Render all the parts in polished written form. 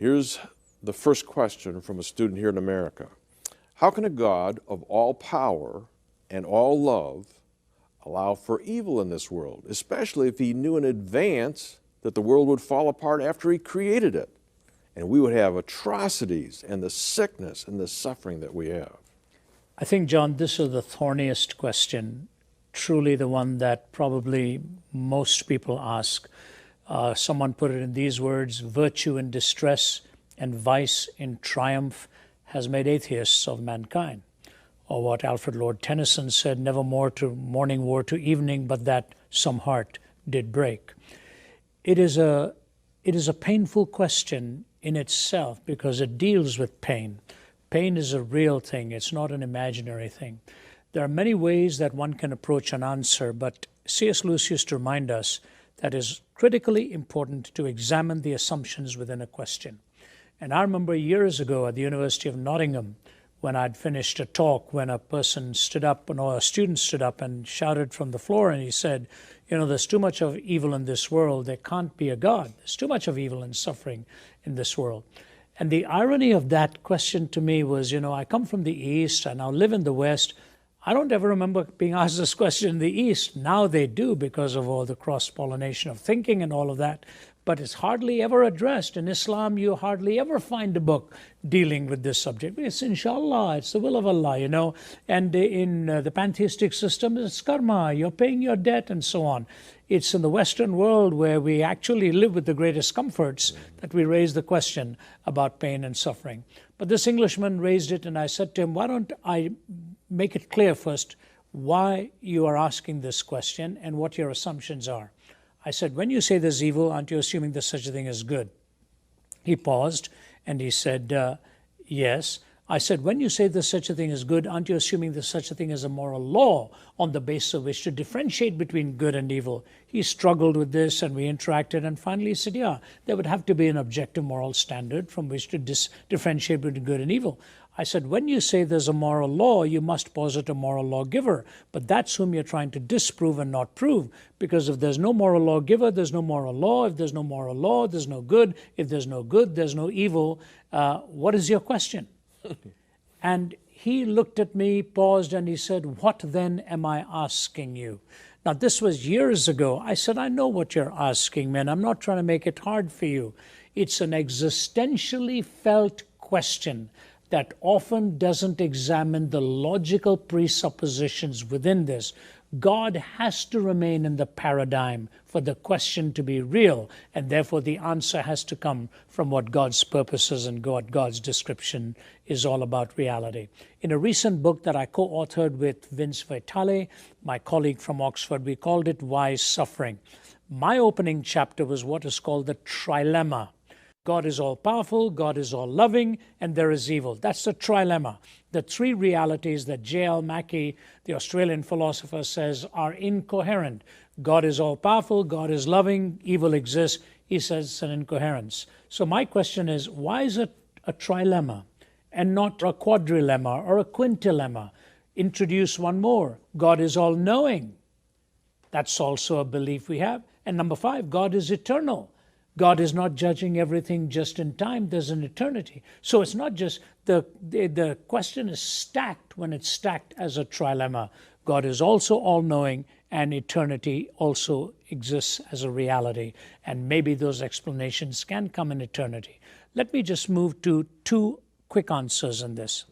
Here's the first question from a student here in America. How can a God of all power and all love allow for evil in this world, especially if he knew in advance that the world would fall apart after he created it, and we would have atrocities and the sickness and the suffering that we have? I think, John, this is the thorniest question, truly the one that probably most people ask. Someone put it in these words: virtue in distress and vice in triumph has made atheists of mankind. Or what Alfred Lord Tennyson said, never more to morning wore to evening, but that some heart did break. It is a painful question in itself because it deals with pain. Pain is a real thing. It's not an imaginary thing. There are many ways that one can approach an answer, but C.S. Lewis used to remind us that it is critically important to examine the assumptions within a question. And I remember years ago at the University of Nottingham, when I'd finished a talk, when a person stood up, or a student stood up and shouted from the floor, and he said, there's too much of evil in this world. There can't be a God. There's too much of evil and suffering in this world. And the irony of that question to me was, I come from the East, I now live in the West. I don't ever remember being asked this question in the East. Now they do because of all the cross-pollination of thinking and all of that. But it's hardly ever addressed. In Islam, you hardly ever find a book dealing with this subject. It's inshallah, it's the will of Allah, And in the pantheistic system, it's karma, you're paying your debt and so on. It's in the Western world where we actually live with the greatest comforts that we raise the question about pain and suffering. But this Englishman raised it, and I said to him, why don't I make it clear first why you are asking this question and what your assumptions are. I said, when you say there's evil, aren't you assuming there's such a thing as good? He paused and he said, yes. I said, when you say there's such a thing as good, aren't you assuming there's such a thing as a moral law on the basis of which to differentiate between good and evil? He struggled with this and we interacted, and finally he said, yeah, there would have to be an objective moral standard from which to differentiate between good and evil. I said, when you say there's a moral law, you must posit a moral lawgiver, but that's whom you're trying to disprove and not prove, because if there's no moral lawgiver, there's no moral law. If there's no moral law, there's no good. If there's no good, there's no evil. What is your question? And he looked at me, paused, and he said, what then am I asking you? Now, this was years ago. I said, I know what you're asking, man. I'm not trying to make it hard for you. It's an existentially felt question that often doesn't examine the logical presuppositions within this. God has to remain in the paradigm for the question to be real, and therefore the answer has to come from what God's purposes and what God's description is all about reality. In a recent book that I co-authored with Vince Vitale, my colleague from Oxford, we called it Wise Suffering. My opening chapter was what is called the trilemma. God is all-powerful, God is all-loving, and there is evil. That's the trilemma. The three realities that J.L. Mackie, the Australian philosopher, says are incoherent. God is all-powerful, God is loving, evil exists. He says it's an incoherence. So my question is, why is it a trilemma and not a quadrilemma or a quintilemma? Introduce one more. God is all-knowing. That's also a belief we have. And number 5, God is eternal. God is not judging everything just in time. There's an eternity. So it's not just the question is stacked when it's stacked as a trilemma. God is also all-knowing, and eternity also exists as a reality. And maybe those explanations can come in eternity. Let me just move to 2 quick answers on this.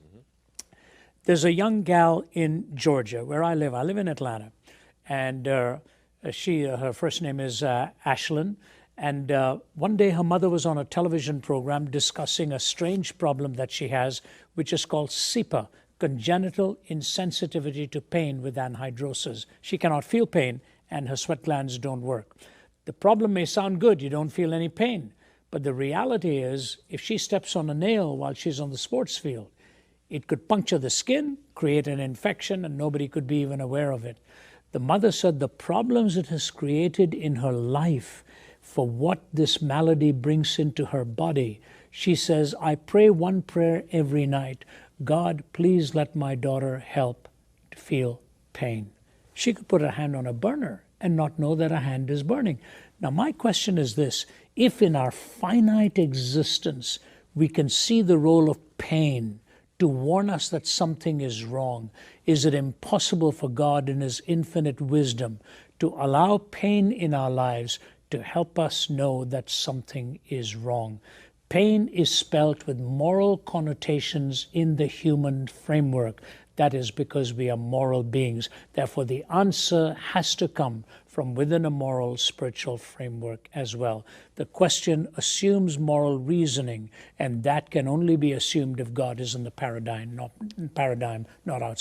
There's a young gal in Georgia, where I live. I live in Atlanta. And her first name is Ashlyn. And one day her mother was on a television program discussing a strange problem that she has, which is called CIPA, congenital insensitivity to pain with anhidrosis. She cannot feel pain and her sweat glands don't work. The problem may sound good, you don't feel any pain, but the reality is if she steps on a nail while she's on the sports field, it could puncture the skin, create an infection, and nobody could be even aware of it. The mother said the problems it has created in her life for what this malady brings into her body. She says, I pray one prayer every night. God, please let my daughter help to feel pain. She could put her hand on a burner and not know that her hand is burning. Now, my question is this. If in our finite existence we can see the role of pain to warn us that something is wrong, is it impossible for God in His infinite wisdom to allow pain in our lives to help us know that something is wrong? Pain is spelt with moral connotations in the human framework. That is because we are moral beings. Therefore, the answer has to come from within a moral, spiritual framework as well. The question assumes moral reasoning, and that can only be assumed if God is in the paradigm, not outside.